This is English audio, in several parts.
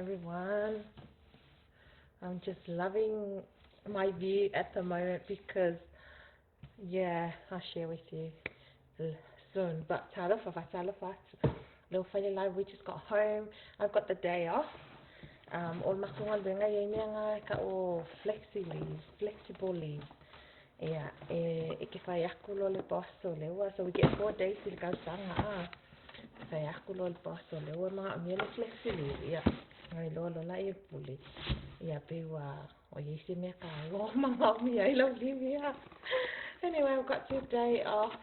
everyone. I'm just loving my view at the moment because, yeah, I'll share with you soon. But little Friday live, we just got home. I've got the day off. All makungal benga yenga ka o flexible leave. Yeah, ik fai akulo le posto le wa so we get 4 days to go sanga. Fai akulo le posto le wa mga amele flexible. Yeah. Ngai lolo la e puli. Yeah, pe wa o yesi me ka o mga mi ai lo live. Anyway, I've got today off.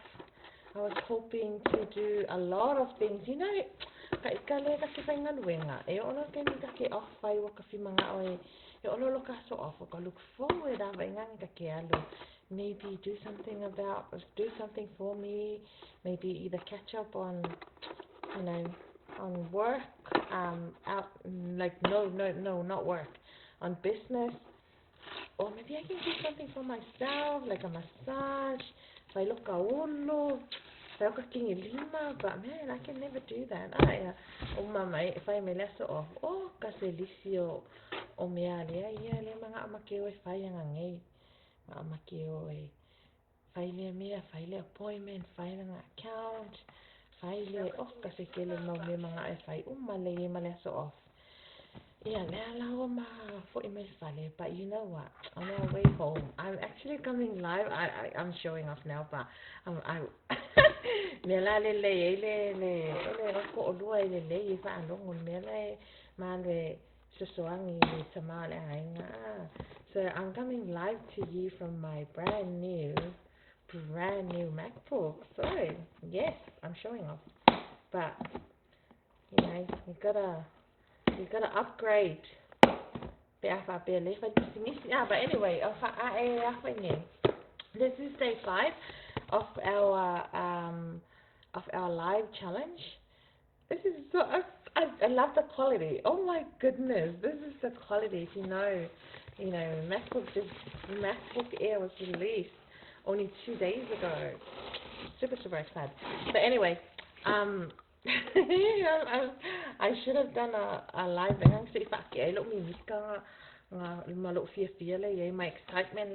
I was hoping to do a lot of things. You know, ka ikale ka ki whainga luenga. E ono ke ni ka ke off whai waka whimanga oe. E ono loka so off. Ka look forward a whainga ni ka ke alu. Maybe do something for me. Maybe either catch up on, on work. Not work. On business. Or maybe I can do something for myself, like a massage. If I look a ulo, if I look a kingi lima, but man, I can never do that. If I may less off, kasi lisio o mea lea, le mga amakeo e whai anga ngei. Mga amakeo e whai lea mea, whai lea appointment, whai lea account, whai lea, kasi kele no me mga e whai umale e male so off. Yeah, but you know what? On our way home, I'm actually coming live. I'm showing off now, but I so I'm coming live to you from my brand new MacBook. So yes, I'm showing off, but you gotta upgrade. But anyway, this is day 5 of our live challenge. This is so I love the quality. Oh my goodness, this is the quality. If you know, MacBook Air was released only 2 days ago. Super excited. But anyway, I should have done a live hang sa ipaki. Look me miska malok fear my excitement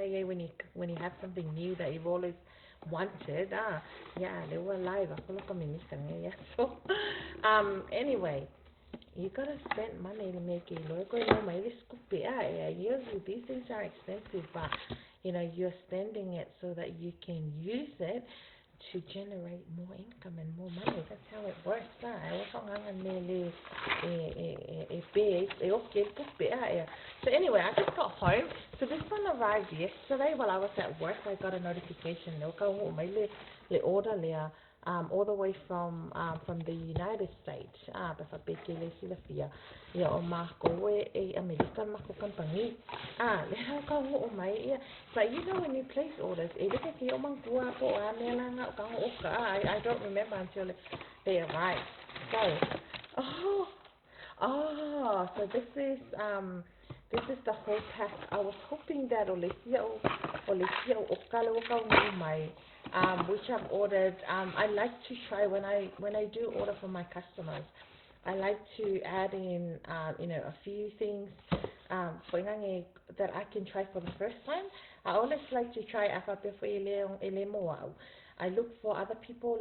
when you have something new that you've always wanted. They were live. Ako look kami miska yeah. So anyway, you gotta spend money to make it look. Usually these things are expensive, but you're spending it so that you can use it to generate more income and more money. That's how it works. So anyway, I just got home. So this one arrived yesterday while I was at work. I got a notification. They order all the way from the United States. American company. But when you place orders, I don't remember until they arrive. So this is the whole pack. I was hoping that which I've ordered. I like to try when I do order for my customers. I like to add in a few things that I can try for the first time. I always like to try I look for other people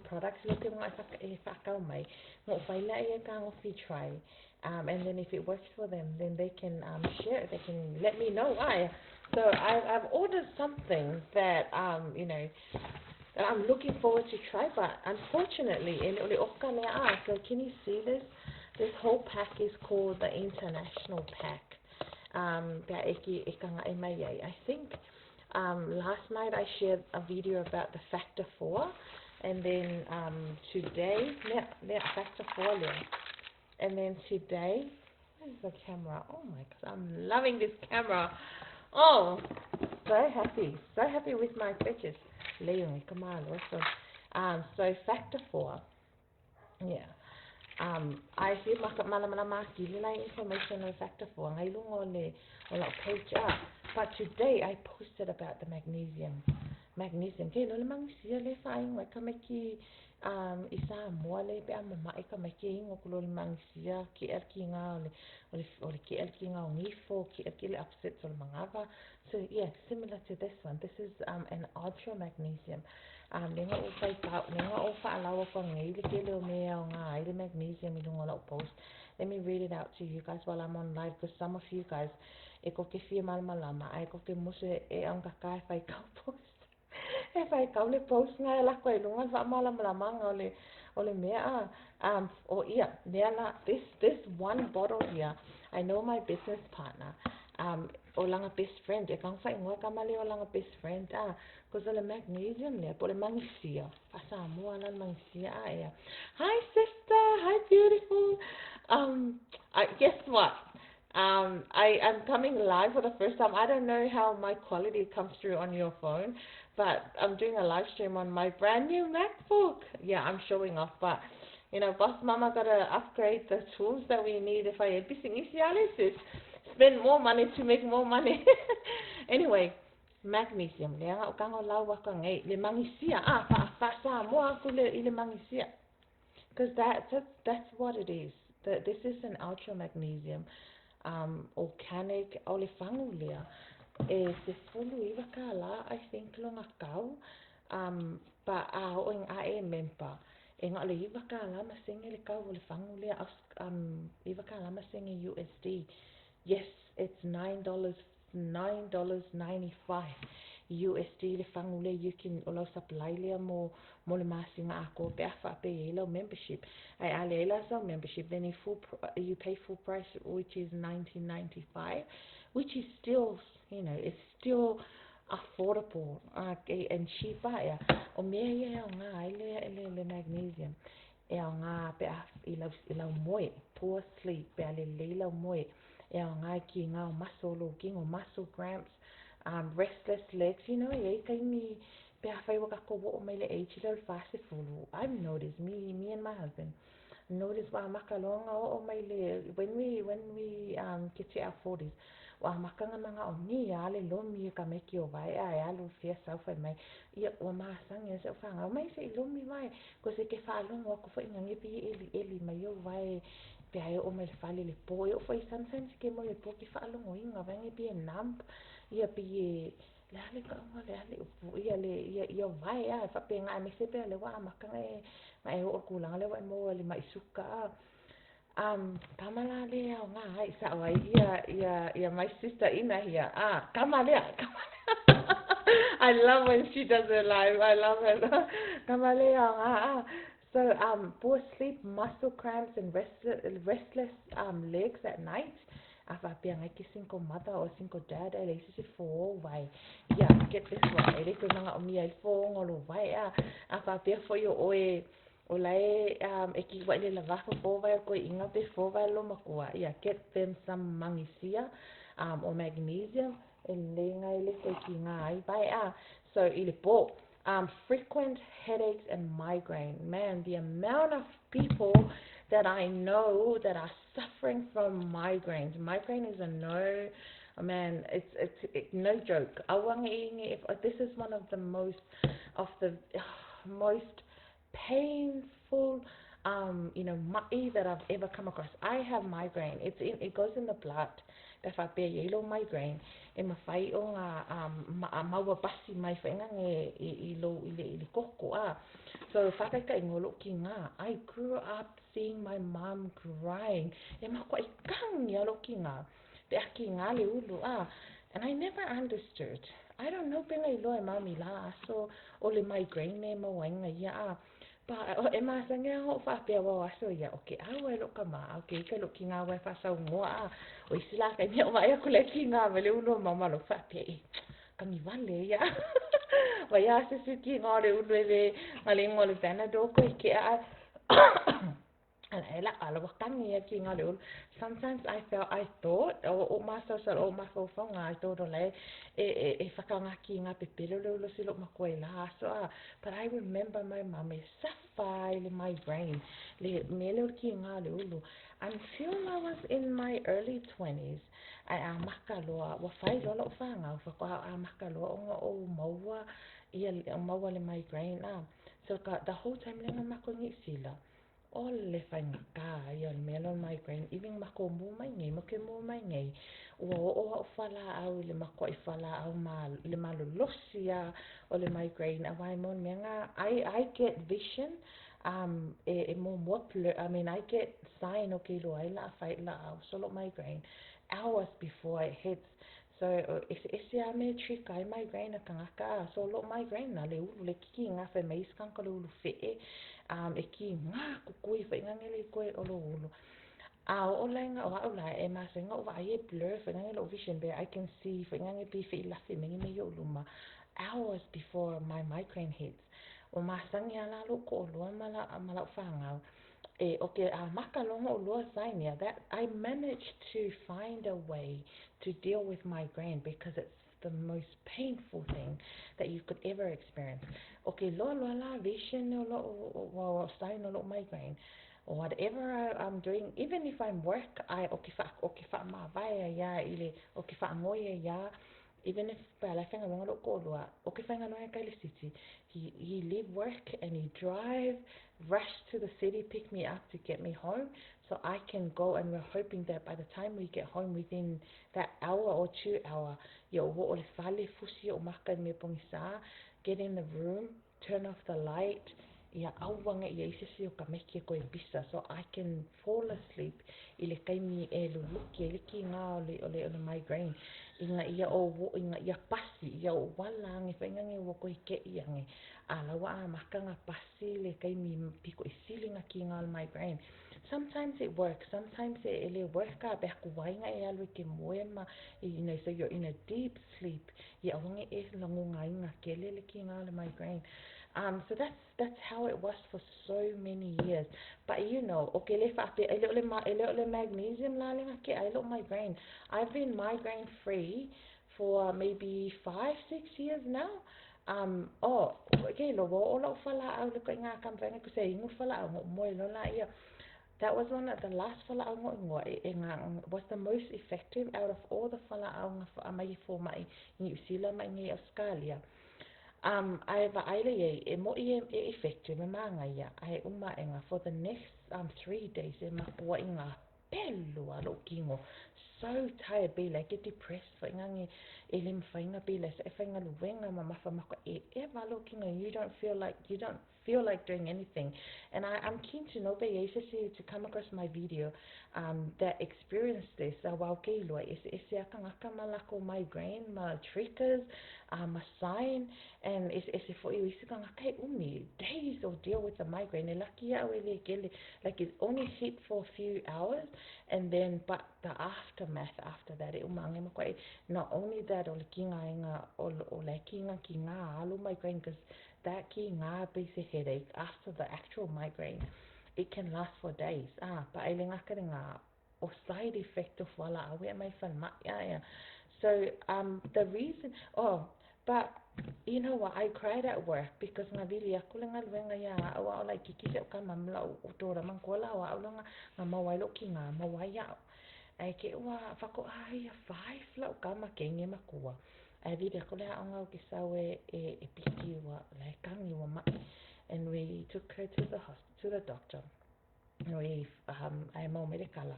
products try. And then if it works for them, then they can share. They can let me know why. So I've ordered something that that I'm looking forward to try, but unfortunately, so can you see this? This whole pack is called the International Pack. I think last night I shared a video about the Factor 4, and then today, Factor 4, and then today, where's the camera? Oh my God, I'm loving this camera. Oh, so happy with my purchase. So Factor 4, yeah. I see information on Factor 4. Page up. But today I posted about the magnesium. isa mua le pe ama mai ka mai ke ingo kulo le mangisia ki er ki nga ole ki er ki nga ngifo ki er ki le upset so mangava. So yeah, similar to this one. This is an ultra magnesium. Nenga o fa alawa ko ngai le ke le me nga ai le magnesium I dungo la post. Let me read it out to you guys while I'm on live because some of you guys e ko ke fia mal malama ai ko ke muse e ang ka fai ka post. If I come to post nga la ko lunga fa mala mala ole mea yeah nela this one bottle here. I know my business partner o langa best friend e kang fa ingo kamali o langa best friend because ole magnesium le ole magnesia asa mo ala magnesia yeah. Hi sister, hi beautiful. Guess what? I'm coming live for the first time. I don't know how my quality comes through on your phone, but I'm doing a live stream on my brand new MacBook. Yeah, I'm showing off, but Boss Mama gotta upgrade the tools that we need if I spend more money to make more money. Anyway, magnesium. Le nga ukango lawa ka ngai le mangisia. Fa sa mo aku le mangisia. Because that's what it is. This is an ultra magnesium, organic olefangulia. Se fulu iwa kala, I think longa kau, pa oing mempa. Nga ole iwa kala masingi le kau olefangulia, iwa kala masingi USD. Yes, it's $9.95 USD le fangule. You can olo supply le mo le masinga ako pe afa pe yelo membership. Ai ale so membership then you pay full price, which is $19.95, which is still it's still affordable and cheap ya. O me ya nga le magnesium. E nga pe ila moe poor sleep pe ale le moe. E nga ki nga muscle muscle cramps, restless legs, ye kai mi pe afai waka ko wo mai le le fast fulu. I've noticed me and my husband noticed wa makalonga o mai le when we get to our 40s. Wa makanga manga o ni ya le lo mi ka me ki o vai ya lo fia sa fa mai ia o ma sang ya sa fa nga mai se lo mi vai ko se ke fa lo ngo ko fa ngi pi eli mai yo vai pe ai o mai fa le po yo fa sometimes ke mo le po ki fa lo ngo inga va ngi pi nam ia pi le ale ka ngo le ale ia le ia vai ya fa pe nga me se pe le wa makanga mai o ku lang le wa mo le mai suka. Kamala lea o ngā hai sa wai ia my sister ina here. Kamalea. I love when she does it live. I love it. Kamalea o ngā So, poor sleep, muscle cramps, and restless legs at night. Afa pia ngai ki single mother or single dad ele si fo vai. Yeah, get this one. Ele ko nga o mi ai fo ngolo vai afa pia for you oe. O lai e ki wai le lavafa po vai ko inga pe fo vai lo makua. Yeah, get them some magnesia or magnesium e le ngai le ko ki nga ai vai so ile po frequent headaches and migraine. Man, the amount of people that I know that are suffering from migraines. Migraine is a no, man. It's no joke. This is one of the most painful mai that I've ever come across. I have migraine. It goes in the blood. If I bear yellow migraine, e mawhai o ngā maua pasi mai whainga i koko So whakaika I ngolo ki ngā. I grew up seeing my mom crying. E mako I kangi alo ki ngā. Te aki ngā le ulu And I never understood. I don't know penga I loa e mami la so o le migraine e mawainga ia Pa e masanga ho fa pe wa so ia okay awa lo kama okay ka lo ki ngā wai fa sa ngoa o isila ka ni o mai ko le ki ngā vele uno mama lo fa pe ka mi vale ia wa ia se ki ngā le uno le ngale ngole pena do ko ki Ela alo kangi ki ngā le uno sometimes I thought o maso o mafo fonga I thought ole e whakanga ki ngā pepero le ulo silo makoe la so but I remember my mum is safai le migraine le mele ki ngā le ulo until I was in my early 20s ai makaloa wa fai lolo whanga whako makaloa o maua ia maua le migraine So the whole time lenga mako ngi sila. Ole whai ngaka i on melon migraine. Even mako mo mai ngai, mo ke mo mai ngai. Ua o whala au le mako I whala au le malo losia o le migraine. A wai mon menga, I get vision. Mo mople, I mean, I get sign okay lo ai la fight la au solo migraine hours before it hits. So ese a me trick ai migraine ka ngaka solo migraine na le ulu le kiki nga fe mais kan ka le ulu fe e ki nga ku kui fe nga ngele ko o lo ulu a o la nga o la e ma se nga o va e blur fe nga lo vision be I can see fe nga be fe la fe me yo luma hours before my migraine hits o ma sangi ala lo ko lo mala fa nga okay, makalongo ulua sign that I managed to find a way to deal with migraine because it's the most painful thing that you could ever experience. Okay, lo la vision lo sign lo migraine. Whatever I'm doing, even if I'm work, I okay fa ma vaya ya ile okay fa ngoye ya even if pala fenga lo ko lo okay fenga no ka city he leave work and he drive rush to the city, pick me up to get me home so I can go. And we're hoping that by the time we get home within that hour or 2 hour, o le fale fusi o maka me pongisa, get in the room, turn off the light, ia auwanga ia isisi o ka meki ko e bisa so I can fall asleep I le kaimi e luluki e liki ngā o le migraine inga ia inga ia pasi ia o wala nge whainga nge wako I ke ia nge ala wa a maka ngā pasi le kaimi piko I sili ngā ki ngā migraine. Sometimes it works, sometimes it work a beha kuwainga e alwe ke moema so you're in a deep sleep ia wange e langu ngā inga ke le ki ngā migraine. So that's how it was for so many years. But okay, le magnesium la le ke I migraine. I've been migraine free for maybe 5-6 years now. Okay, lo lo fala au le nga kam venga ku sei ngu fala au mo lo la ia. That was one of the last fala au was the most effective out of all the fala au mai for mai New Zealand mai ngi Australia. Ai aile e mo effective manga ia ai enga for the next 3 days e makua inga pelu alo kingo so tired be like get depressed for ngangi elim fainga be like e fainga luenga mama fa mako e malo kingo you don't feel like doing anything. And I'm keen to know to come across my video that experienced this while kilo is aka malako migraine ma triggers a sign and it's for you days of deal with the migraine like it only hit for a few hours and then but the aftermath after that not only that o kinga o kinga alu migraine because that ki ngā basic headache after the actual migraine it can last for days but I ngaka ngā o side effect of wala awe mai fan ma so the reason but you know what, I cried at work because ngā vili aku le ngā luenga ia awa o like kiki se o ka mamla o tora mangkola o au ngā mawailo ki ngā mawai au ai ke ua whako ai a 5 lau kama kenge makua ai vili aku le au ngau ki sawe e piki ua lai kangi ua mai and we took her to the doctor. We I mau medicala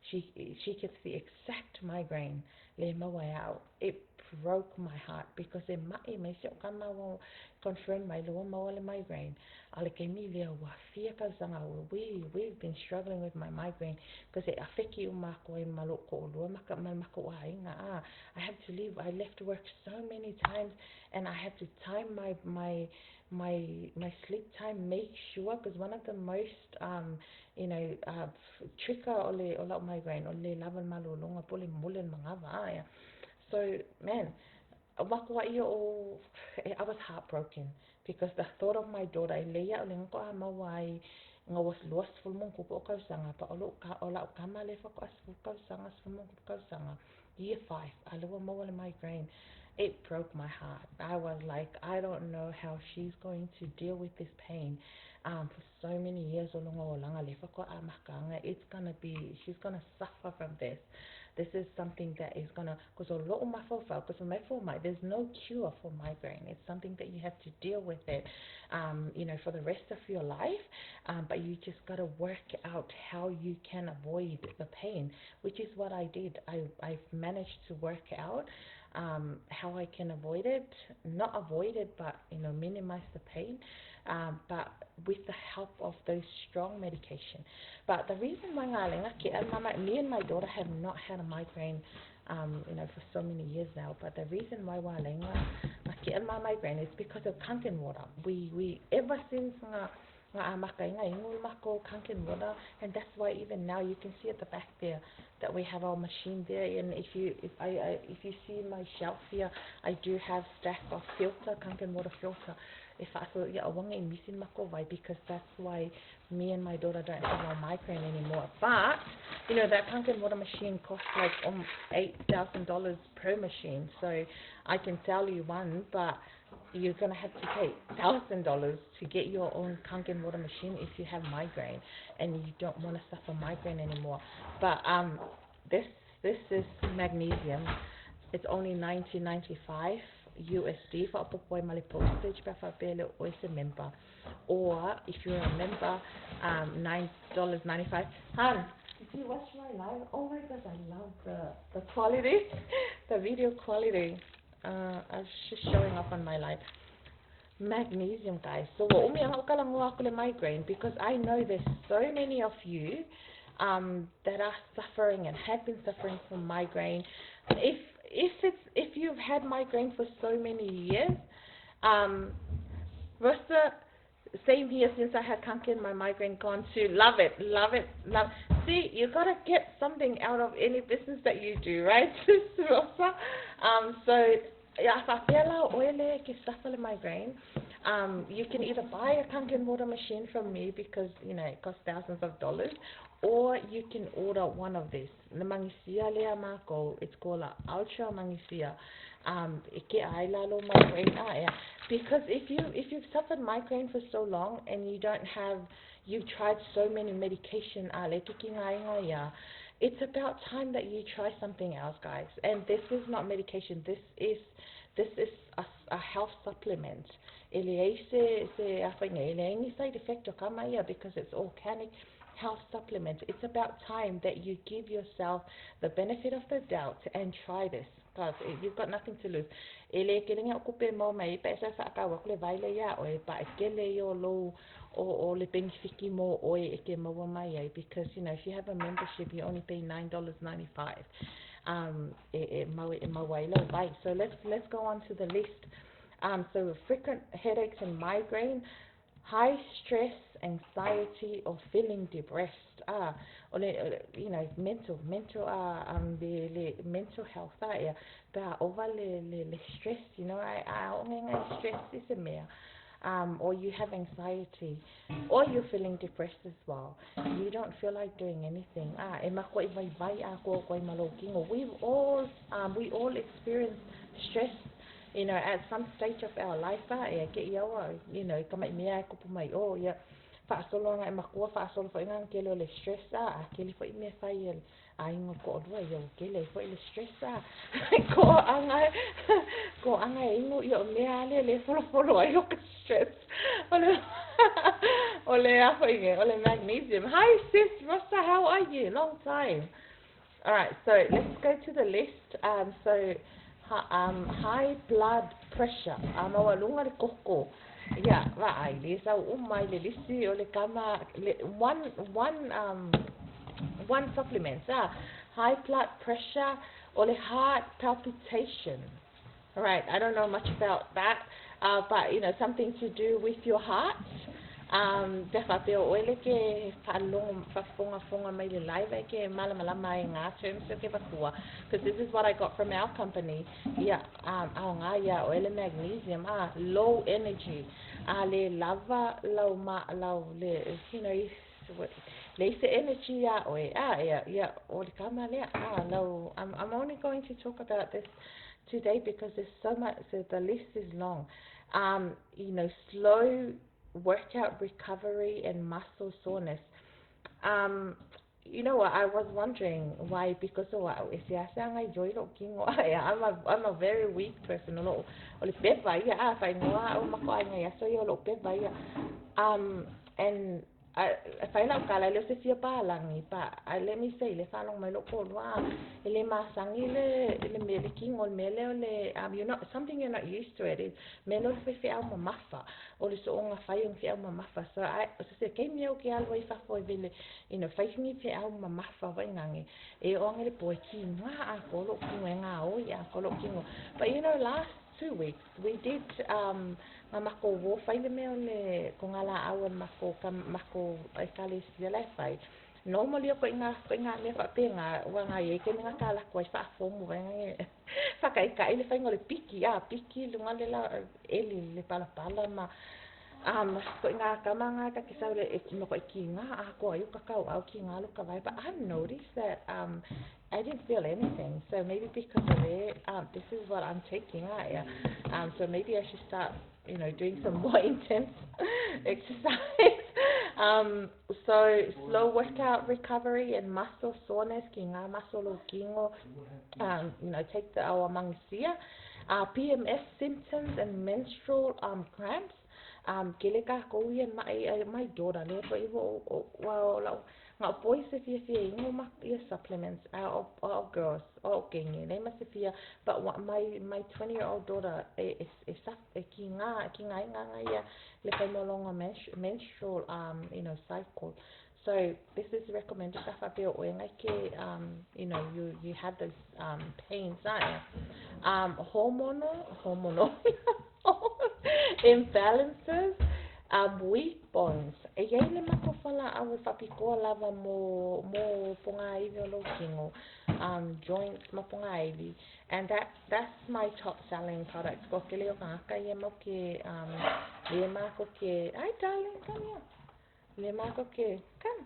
she gets the exact migraine le mawai au it broke my heart because e mai me se o kama wa confirm my lower mawale migraine ale ke mi le wa fia ka sanga we've been struggling with my migraine because it affecti uma ko e maloko lo maka mako ai I have to leave. I left work so many times and I have to time my sleep time, make sure because one of the most trigger o migraine o le lava malolonga pole mulen mangava so man I was heartbroken because the thought of my daughter leia o le ngako a mawai nga was lost full mong kupo ka sanga pa o la kama le fa ko ka sanga full mong kupo ka sanga year 5 alo mo migraine. It broke my heart. I was like, I don't know how she's going to deal with this pain for so many years, it's gonna be, she's gonna suffer from this. This is something that is gonna, because a lot of there's no cure for migraine. It's something that you have to deal with it, for the rest of your life. But you just gotta work out how you can avoid the pain, which is what I did. I've managed to work out how I can avoid it, not avoid it, but minimize the pain. But with the help of those strong medication. But the reason why me and my daughter have not had a migraine, for so many years now. But the reason why my migraine is because of kanken water. We ever since water, and that's why even now you can see at the back there that we have our machine there. And if you see my shelf here, I do have stack of filter kanken water filter. If I thought missing because that's why me and my daughter don't have our migraine anymore. But that kanken water machine costs like $8,000 per machine, so I can tell you one, but you're going to have to pay $1,000 to get your own kanken water machine if you have migraine and you don't want to suffer migraine anymore. But this is magnesium. It's only $19.95 USD for a boy mali postage for a member, or if you're a member, $9.95. Han, did you watch my live? Oh my God, I love the quality, the video quality. I was just showing up on my live. Magnesium, guys. So migraine, because I know there's so many of you that are suffering and have been suffering from migraine. If you've had migraine for so many years, Rosa, same here, since I had kanken, my migraine gone too. Love it. See, you gotta get something out of any business that you do, right, Rosa? So yeah, if I feel oily, get suffer with migraine, you can either buy a kanken water machine from me because it costs thousands of dollars, or you can order one of these. The mangisia lea mako, it's called a ultra mangisia. Because if you've suffered migraine for so long and you've tried so many medication, it's about time that you try something else, guys. And this is not medication. This is a health supplement. Any side effect because it's organic health supplement. It's about time that you give yourself the benefit of the doubt and try this. Guys, you've got nothing to lose. Because if you have a membership, you only pay $9.95. So let's go on to the list. So frequent headaches and migraine, high stress, anxiety, or feeling depressed. Mental the mental health. Over the stress. Stress is a mere. Or you have anxiety, or you're feeling depressed as well. You don't feel like doing anything. We all experience stress, at some stage of our life. Faasolo nga makua faasolo fo inga kelo le stress keli fo ime fail aingo ko do yo kele fo le stress ko anga ingo yo me ale le folo yo stress ole ole magnesium. Hi sis Rosa, how are you? Long time. All right, so let's go to the list. So high blood pressure. Mawalunga le koko. Yeah, right. Lisa umay lisi ole kama one supplement. High blood pressure or heart palpitation. All right. I don't know much about that, but something to do with your heart. Because this is what I got from our company. Yeah, oil and magnesium, low energy, le lava, low laser energy, low. I'm only going to talk about this today because there's so much. So the list is long. Slow workout recovery and muscle soreness. Um, you know what? I was wondering why because of what is ya sang I joy lo king I'm a very weak person lo o le pe vai ya fa ngoa o ma ko ai ya so yo lo pe vai ya um and I find out kala le se fia pa langi pa let me say le fa long mai lo ko wa ele ma sangi le me le king on me le you're not something you're not used to it is me lo fe fe au mafa o le so nga fa yung fe au mafa so I so se ke me o ke alwa I fa fo vele you know fa ngi fe au mafa va ngangi e o ngale po ki nga a ko lo ki nga o ya ko lo ki but you know last 2 weeks we did mako wo fai le mea le ko ngala awan mako ai kale sia lai fai normally ko inga me fa penga wa nga ye ke nga kala ko fa fo mo wa nga fa kai le fai ngole piki lu ngale la eli le pala pala ma ko inga kamanga ka kisa le no ko kinga ko ayu ka au kinga lu ka vai but I noticed that I didn't feel anything so maybe because of it this is what I'm taking so maybe I should start doing some more intense exercise so slow workout recovery and muscle soreness kinga muscle kingo take the our mangsia PMS symptoms and menstrual cramps kele ka ko yen my daughter le ko iwo wa nga boys if you see ma supplements girls okay they must be but my 20-year-old daughter is kinga ya le pa no longer menstrual cycle so this is recommended ka fa o ke you have those pains hormonal imbalances, weak bones. E iai le makofala au whapikoa lava mo ponga iwi o kingo, joints mo ponga iwi. And that's my top selling product. Ko ke leo kanga ia mo ke, le mako ke, hi darling, come here. Le mako ke, come.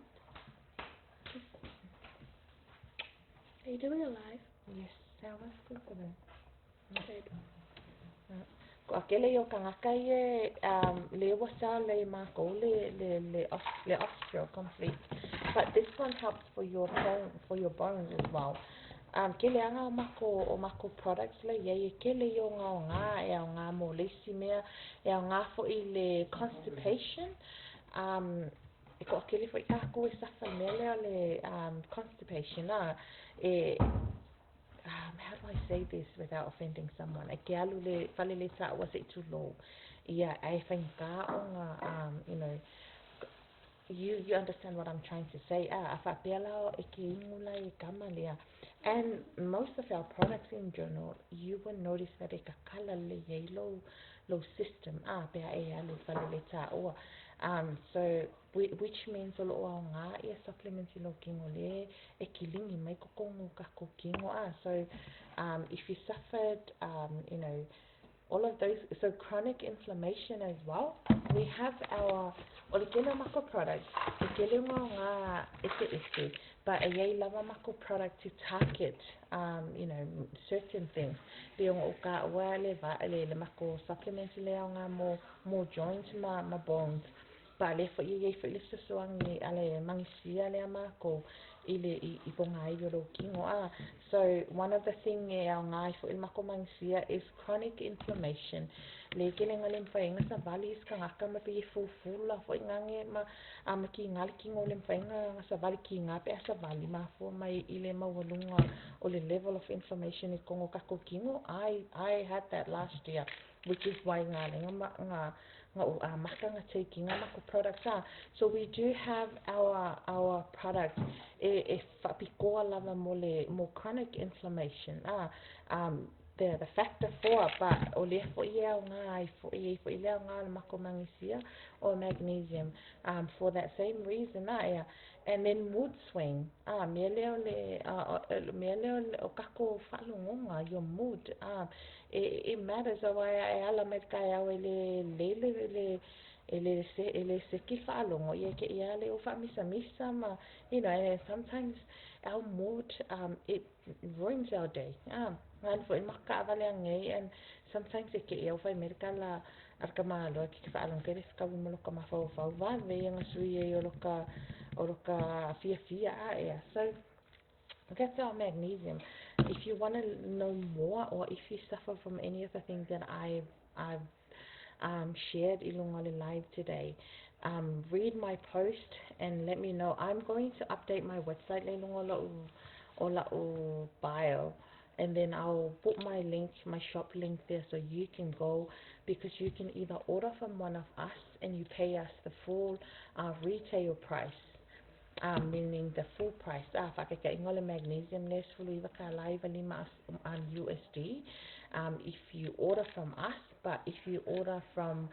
Are you doing it live? Yes, that was good for them. Good. Ko akele yo kangaka ye le wasa le mako le osteo complete. But this one helps for your bones as well. Kele anga o mako products le ye kele yo nga nga mo le simea nga fo ile constipation. Ko akele fo ka ko sa family le constipation how do I say this without offending someone? Ke alu le fale le sa was it too low? Yeah, I think you understand what I'm trying to say. Afa pela ke ingula e kamalia. And most of our products in general, you will notice that it kala le low system. Pe e alu fale le sa o. So which means lo nga e supplements lo kingo le e kilingi mai ko ka ko kingo so if you suffered all of those, so chronic inflammation as well, we have our Oligeno Mako product. But a lava Mako product to target, certain things. Leong oka wale le Mako supplement leonga more joints ma bones. But le for ye for list so ale mangsia le Mako ile iponga yoro kingo so one of the thing ngai for Mako mangsia is chronic inflammation. Le kelenga lemfainga sa valis kanga kama pe fula fo ngange ma ki ngal kingo lemfainga sa vali ki nga pe sa vali ma fo mai ile ma walunga o le level of inflammation I kongo kako kingo I had that last year, which is why nga makanga taking mako products so we do have our products if pikoa lava more chronic inflammation the factor 4 but ole fo ia ngai fo ile ngai mako mangisia or magnesium for that same reason and then mood swing meleo o kako falunga your mood it matters why ala met kai ele se ki falunga ye ke ia le o fa misa ma and sometimes our mood it ruins our day and for maka vale ngai and sometimes it ke ia fa merka arka malo ki fa alon kere ka mo loka ma fa va ve nga sui e o loka fia so that's our magnesium. If you want to know more, or if you suffer from any of the things that I've shared ilungole live today, read my post and let me know. I'm going to update my website o bio, and then I'll put my link, my shop link there, so you can go, because you can either order from one of us and you pay us the full retail price, meaning the full price. Whakakaingola magnesium nes fulu iwa ka live lima USD. If you order from us, but if you order from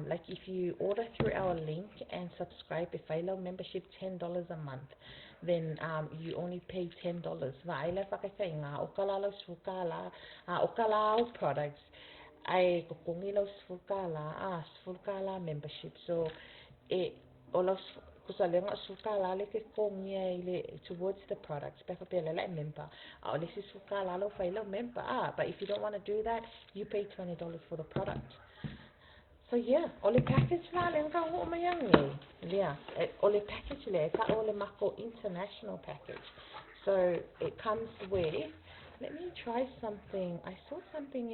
like if you order through our link and subscribe, if I love membership $10 a month, then you only pay $10. Vaila whakakainga okala sfukala okala products. Ai kokongilo sfukala membership. So it olos kusalenga sukala le ke kongia ile towards the products. Beka pele like member. This is sukala lo failo member. But if you don't want to do that, you pay $20 for the product. So yeah, ole package la lenga ho mayangi. Yeah, ole package le ka ole mako international package. So it comes with. Let me try something. I saw something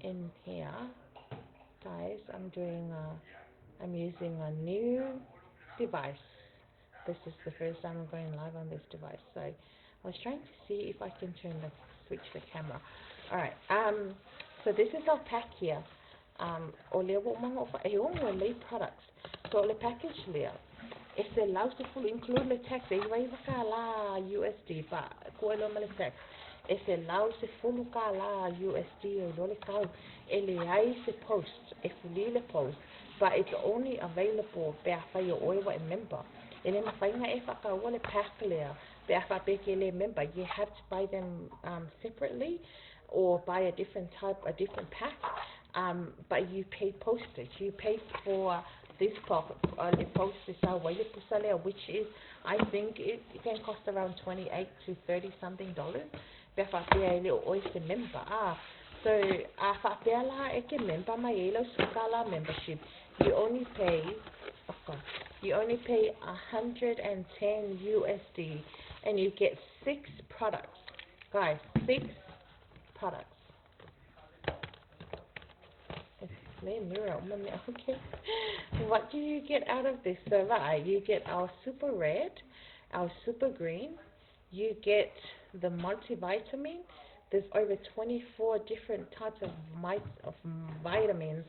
in here, guys. I'm using a new device. This is the first time I'm going live on this device. So I was trying to see if I can switch the camera. Alright, so this is our pack here. Ole wo mga ofa lay products. So ole package here. It allows to full include the tax. They waive la USD, but kuelo male tax. It allows to full la USD or dole kau. Ele ai se post. If lile post. But it's only available beafa yo oiwa member. Ele mafainga e whakaua le pack lea beafa peke le member. You have to buy them separately, or buy a different pack. But you pay postage. You pay for this the postage which is, I think it can cost around $28 to $30 something. Beafa pea le oyster member. So whapeala e ke member mai elo sukala membership. You only pay 110 USD, and you get 6 products. Guys, 6 products. Okay. What do you get out of this? So you get our super red, our super green, you get the multivitamin. There's over 24 different types of vitamins.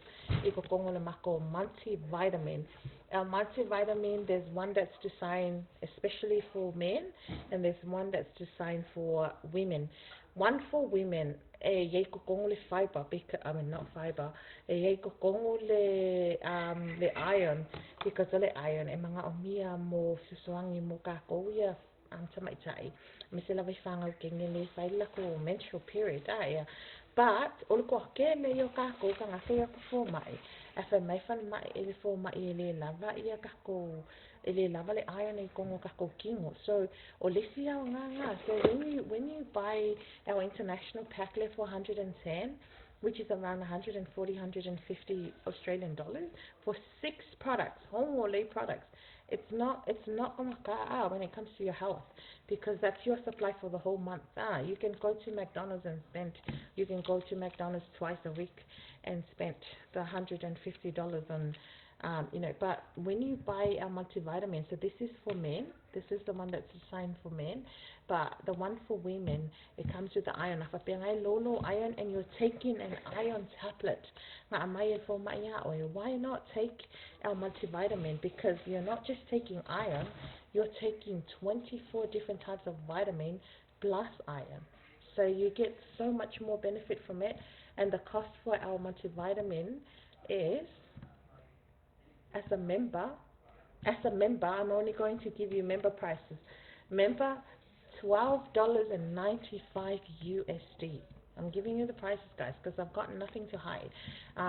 Multivitamin. Our multivitamin, there's one that's designed especially for men, and there's one that's designed for women. One for women, fiber, because not fiber, le iron, because the iron, mga omia mo susuangi mo kakoya ang tamaitai. Misela vai fanga kengele faila ko menstrual period but olo ko ke le yo ka ko ka ngase ko fo mai afa mai fan mai ele fo mai ele lava ia ka ko ele lava le iron e ko ka ko kingo. So olesia nga so when you buy our international pack le for 110, which is around 140, 150 Australian dollars for 6 products, home or lay products. It's not when it comes to your health, because that's your supply for the whole month. You can go to McDonald's twice a week and spend the $150 on but when you buy a multivitamin, so this is for men, this is the one that's designed for men, but the one for women, it comes with the iron. Low iron, and you're taking an iron tablet. Why not take our multivitamin? Because you're not just taking iron, you're taking 24 different types of vitamin plus iron. So you get so much more benefit from it, and the cost for our multivitamin is, as a member, I'm only going to give you member prices. Member, $12.95 USD. I'm giving you the prices, guys, because I've got nothing to hide.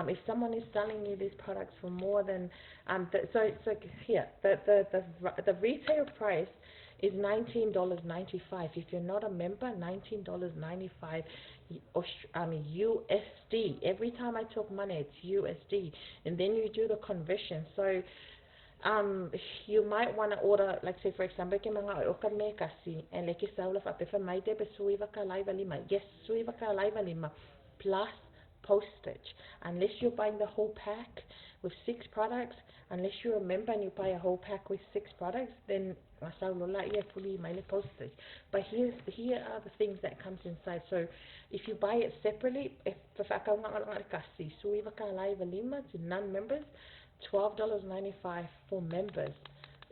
If someone is selling you these products for more than the retail price is $19.95. If you're not a member, $19.95 USD. Every time I talk money, it's USD, and then you do the conversion. So you might want to order, like say for example, ke mga oka me kasi, and like saula fa pe fa mai te pe suiva ka live lima. Yes, suiva ka live lima plus postage. Unless you're buying the whole pack with 6 products, unless you're a member and you buy a whole pack with 6 products, then fully my postage. But here are the things that comes inside. So if you buy it separately, if kasi suiva ka live lima to non-members, $12.95 for members.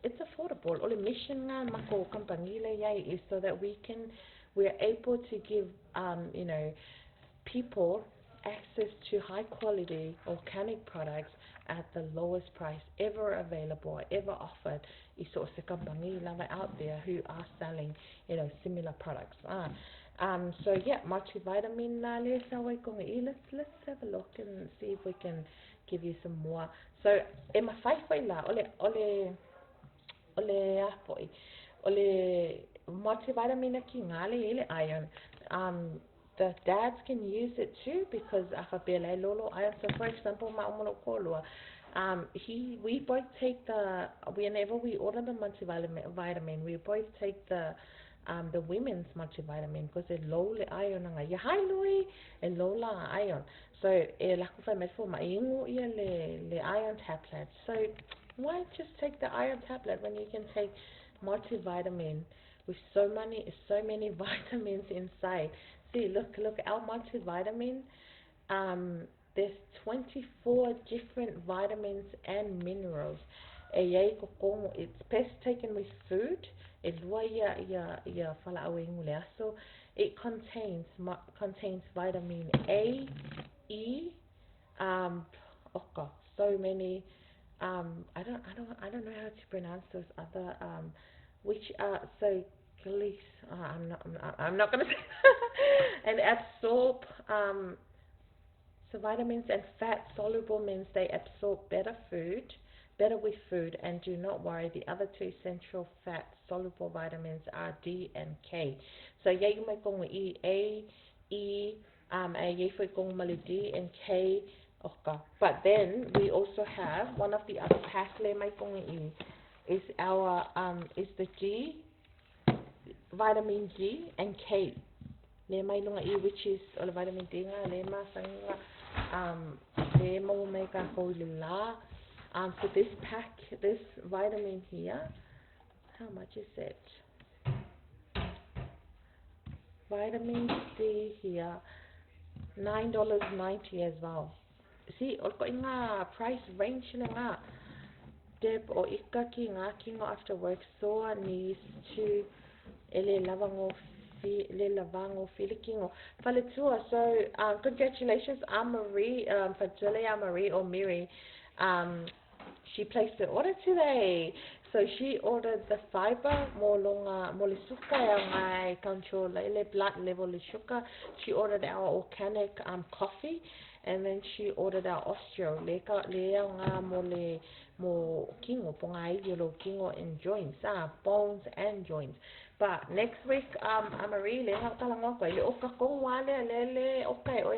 It's affordable. All the mission nga mako company is so that we're able to give people access to high quality organic products at the lowest price ever available, ever offered. Iso sa company out there who are selling, similar products. So yeah, multivitamin let's have a look and see if we can give you some more. So Emma Faifela ole multivitamin ki ngale iron. The dads can use it too because afabela lolo iron. So for example, we both take whenever we order the multivitamin, we both take the women's multivitamin because it's low iron nga ya high and low iron. So lakufa metfo maingo le iron tablet. So why just take the iron tablet when you can take multivitamin with so many vitamins inside? See, look, our multivitamin. There's 24 different vitamins and minerals. It's best taken with food. So it contains vitamin A, E, so many. I don't know how to pronounce those other which are so. I'm not gonna say and absorb so vitamins and fat soluble means they absorb better with food, and do not worry, the other 2 essential fat soluble vitamins are D and K. So yeah, you might go with A, E, D and K. But then we also have one of the other packs is our is the G, vitamin G and K. Which is vitamin D so this pack, this vitamin here, how much is it? Vitamin D here, $9.90 as well. See, price range Deb or ika ki kingo after work so needs to so congratulations Marie, Fajulia Marie or Miri. She placed the order today. So she ordered the fiber molisuka yang control blood level sugar. She ordered our organic coffee, and then she ordered our osteo mo kingo kingo and joints, bones and joints. But next week, Amarie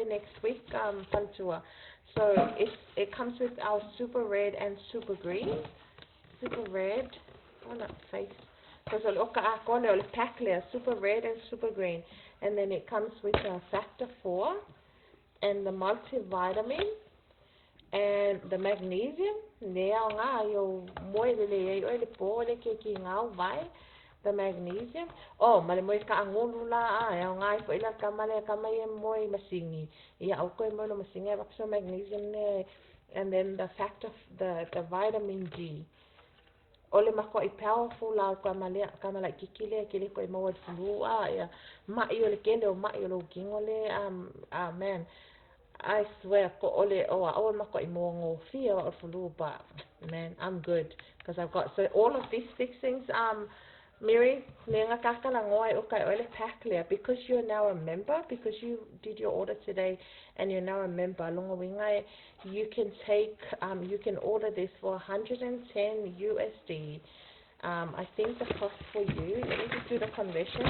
next week, Pantua. So it comes with our super red and super green. Super red, not face. Because pack super red and super green, and then it comes with a factor 4 and the multivitamin and the magnesium. The magnesium. Oh, malimoy ka angulula ngai po ila kamay moy masingi. Ya ako mo no masingi so magnesium ne, and then the factor the vitamin D. Ole mako I powerful la kamala kikile ko mo wad flu ya ma yo le kende o ma yo lo kingole man. I swear ko ole mako I mo ngo fia o flu, but man, I'm good because I've got so all of these 6 things Miri, because you're now a member, because you did your order today and you're now a member, you can take, you can order this for $110 USD. I think the cost for you, let me just do the conversion.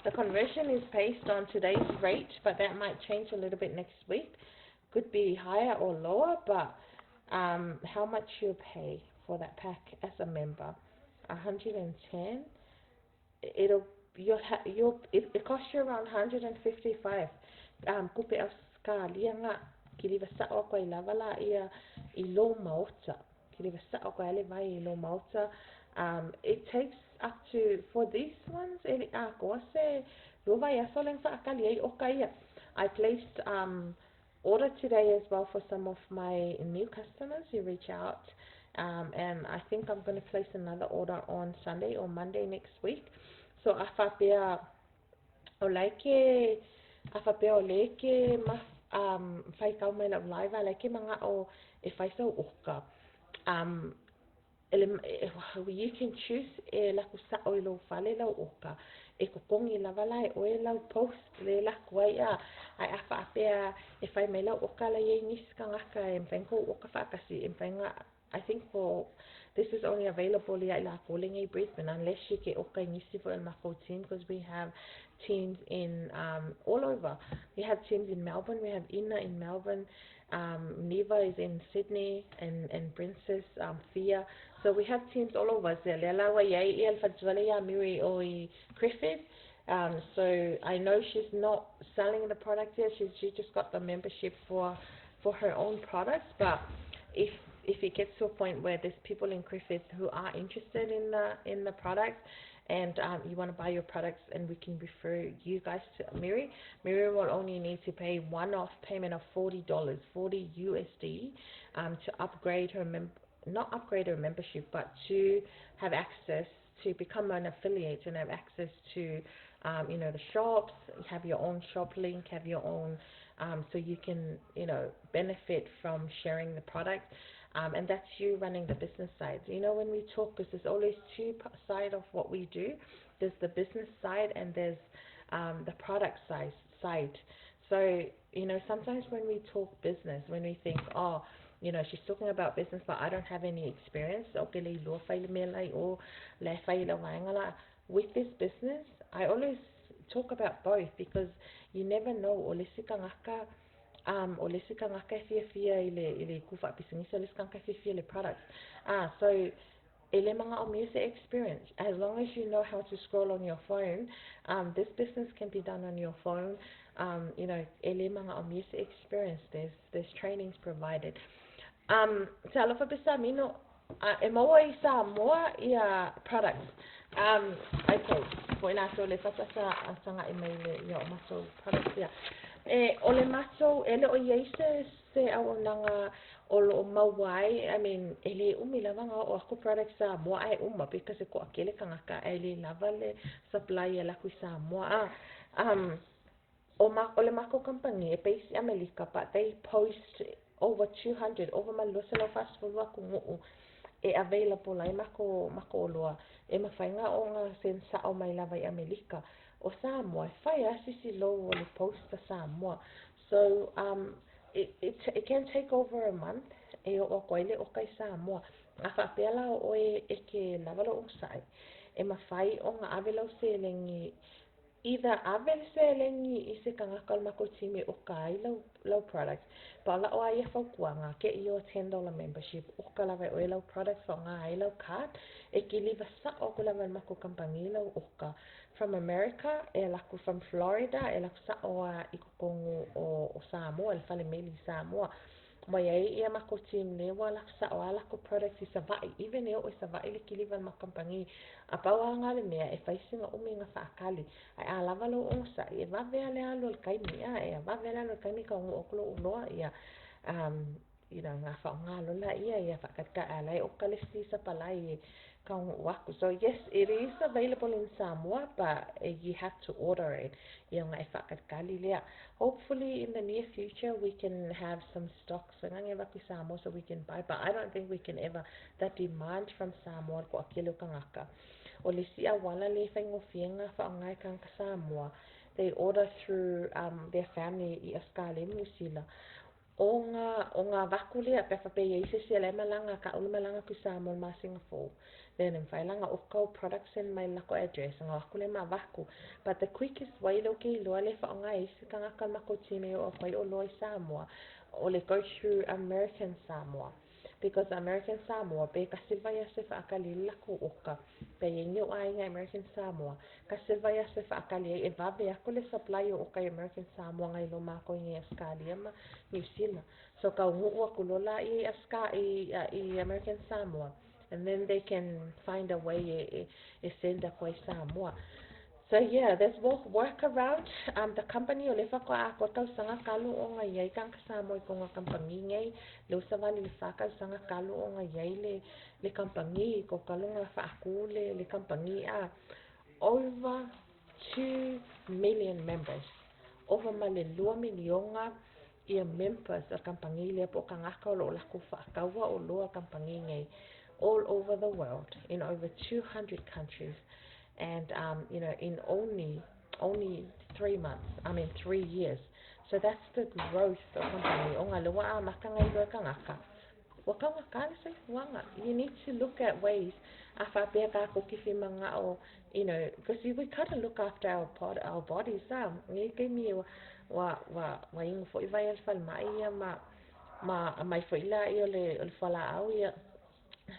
The conversion is based on today's rate, but that might change a little bit next week. Could be higher or lower, but how much you pay for that pack as a member? 110. It costs you around 155. Kupe au skalia nga kiliva sa o koe lava la ia I lo maota. Kiliva sa o koe ale vai I lo maota. It takes up to, for these ones, I placed order today as well for some of my new customers who reach out. And I think I'm going to place another order on Sunday or Monday next week. So afapea oleke ma fai kau mai lau live like mga o e fai so oka. You can choose la kusa o lo fale lau oka. E kokongi lava lai o lau post le la kuaia ai afapea e fai mai lau oka la ye nis kangaka e mpenko oka fakasi e mpenga. I think for this is only available la calling a Brisbane unless you get okay nisi for the team, because we have teams in all over. We have teams in Melbourne, we have Ina in Melbourne, Neva is in Sydney, and Princess Fia. So we have teams all over. Griffith. So I know she's not selling the product yet. She just got the membership for her own products, but if it gets to a point where there's people in Griffith who are interested in the products, and you want to buy your products, and we can refer you guys to Miri will only need to pay one-off payment of $40, 40 USD, to upgrade her not upgrade her membership, but to have access to become an affiliate and have access to the shops, have your own shop link, have your own, so you can benefit from sharing the product. And that's you running the business side. When we talk, because there's always two sides of what we do. There's the business side and there's the product side. So, sometimes when we talk business, when we think, she's talking about business, but I don't have any experience. With this business, I always talk about both, because you never know. O le sika ngaka fia ile kufa pisingisa le sika fia le products. So ele mga o music experience. As long as you know how to scroll on your phone, this business can be done on your phone. Ele mga o music experience. There's trainings provided. Sa alofa bisa mino e maua isa moa ia products. Okay. Po ina so le fata sa sanga email ia o maso products ia. Ole maso ele o yeise se awonanga o mawai. I mean ele lava o ako products sa mo ai because ko akele kangaka ele lava le supply la ku sa mo ole mako company e base America, but they post over 200 over maloselo fast food wa ku available ai mako loa e mafainga o nga sensa o mai lava i America o Samoa fai asisi low o le post for Samoa. So it can take over a month e o koile o kai Samoa afa pela o e ke lavalo o sai e mafai o nga avelo selengi either avel selengi ise kanga kalma ko timi o kai low products pa la o ai fa kuanga ke yo $10 membership o kala vai o low products o nga ai low card e ki liva sa o kala vai mako kampani low o ka from America e la ku from Florida e la sa o I kongo o Samoa el fale meli Samoa mai ai ia mako team le wala sa o ala ko products i savai even e o savai le ki liva ma kampani a pawa nga le mea e faisinga o minga fa akali ai ala valo o sa e va vele alo el kaimi e va vele alo el kaimi ka o klo uloa ia nga fa nga lo la ia fa ka ala o kalesti sa palai so yes, it is available in Samoa, but you have to order it. Hopefully in the near future we can have some stocks so we can buy, but I don't think we can ever that demand from Samoa ko akilo kangaka. O le sia wala le faingo fienga fa ngai kang Samoa. They order through their family I askale musila. O nga vakule a pefa pe yeise se le malanga ka o malanga ku Samoa ma Singapore. then in failanga o products in my lako address nga aku le mavaku. But the quickest way lo ke lo le fa nga isi kanga kan mako time o fai o loi Samoa o le go through American Samoa. Because American Samoa be ka silva ya se fa akali lako oka pe yenyo ai nga American Samoa ka silva ya se fa akali e va be akole supply o ka American Samoa ngai lo mako ngi Australia ma New Zealand. So ka ngu kulola i American Samoa, and then they can find a way e send a koi Samoa. So yeah, there's work around. The company o lefa ko a ko tau sanga kalu o nga yai kang Samoa ko nga company ngai lo sa vali fa ka sanga kalu o nga yai le company ko kalu nga fa aku le company a over 2 million members. Over male 2 milionga ia members a company le po kanga ka lo la ku fa ka wa o lo company ngai all over the world in over 200 countries. And in only 3 months, 3 years. So that's the growth of company. O nga lewa makanga ilo kangaka. Wakanga kale say wanga. You need to look at ways afa beka ko kifi manga o because we gotta look after our bodies. Ngi ke mi wa ing fo iwa el fal mai mai fo ila io le fala au ia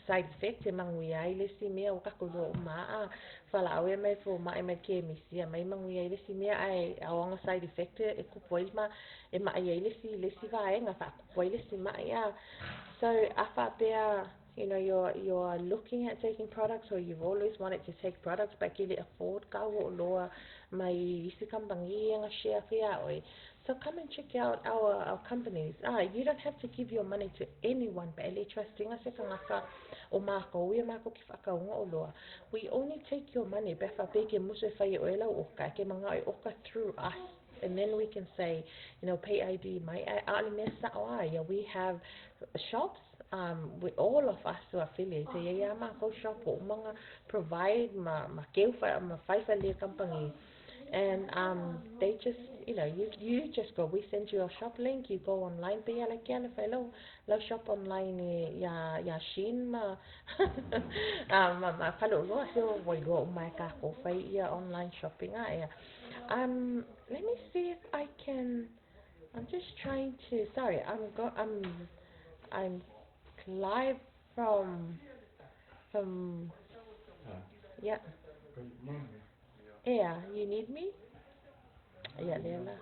side effect e mangui ai le si mea o kakuro maa fala au e mai fo mai mai ke misia mai mangui ai le si mea ai aonga side effect e kupoi ma e mai ai le si vaenga fa kupoi le si mai a so afa pea you're looking at taking products or you've always wanted to take products but can't afford ka o loa mai isi kambangi nga share kia oi. So come and check out our companies. You don't have to give your money to anyone, but trusting us o mako we mako ki whakaunga o loa. We only take your money befa peke musu whai o ela oka ke mga oka through us. And then we can say, pay ID mai alimesa o we have shops with all of us who are affiliated. Ya mako shop o mga provide ma keu ma whaifa le company. And they just you just go, we send you a shop link, you go online pe ya like ya lo shop online ya shin ma ma falo lo so we go my ka ko fai ya online shopping let me see if I can. I'm just trying to. Sorry, I'm live from yeah. Yeah, you need me? Yeah, Lela.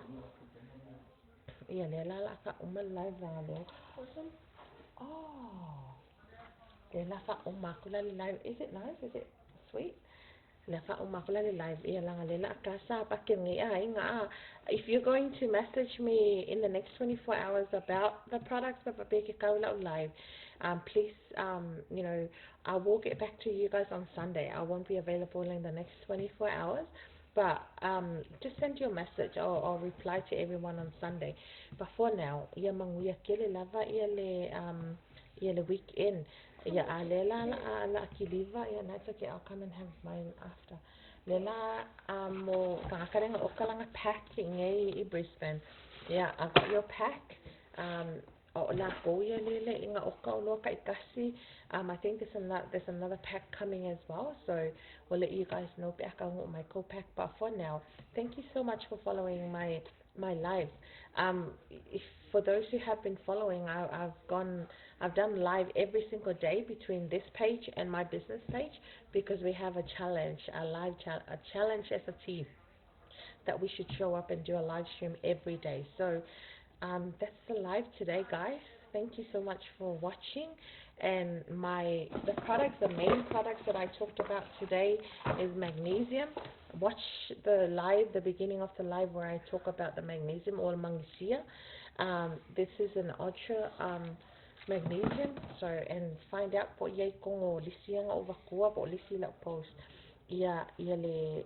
Yeah, Lela la ka live na lo. Awesome. Oh. Lela ka kula live. Is it nice? Is it sweet? Lela ka kula live. Yeah, lang Lela ka sa pakingi nga. If you're going to message me in the next 24 hours about the products of Beke Kaula live, please I will get back to you guys on Sunday. I won't be available in the next 24 hours. But just send you a message or I'll reply to everyone on Sunday. But for now, ia manguia kele lava ia le weekend. Ia alela la kiliva ia that's okay. I'll come and have mine after. Lela mo kakarenga okalanga packing i Brisbane. Yeah, I got your pack. O la goia lele inga oka o loka ikasi. I think there's another pack coming as well, so we'll let you guys know back on my co-pack. But for now, thank you so much for following my lives. If for those who have been following, I've done live every single day between this page and my business page because we have a challenge, a challenge as a team that we should show up and do a live stream every day. So that's the live today, guys. Thank you so much for watching. And the main products that I talked about today is magnesium. Watch the beginning of the live where I talk about the magnesium or magnesia. This is an ultra magnesium. So and find out what yai kongo lisiang over kuwa bo lisi la post. Ia le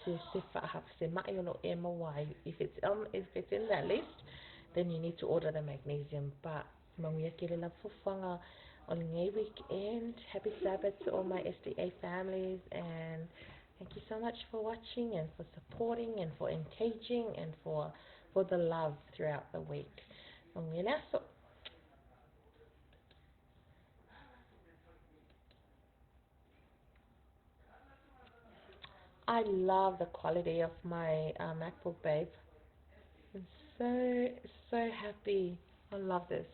se ma'ilo MOY. If it's in that list, then you need to order the magnesium. But manguia kele la fufanga on a weekend. Happy Sabbath to all my SDA families, and thank you so much for watching and for supporting and for engaging and for the love throughout the week. Manguia so I love the quality of my MacBook, babe. I'm so happy. I love this.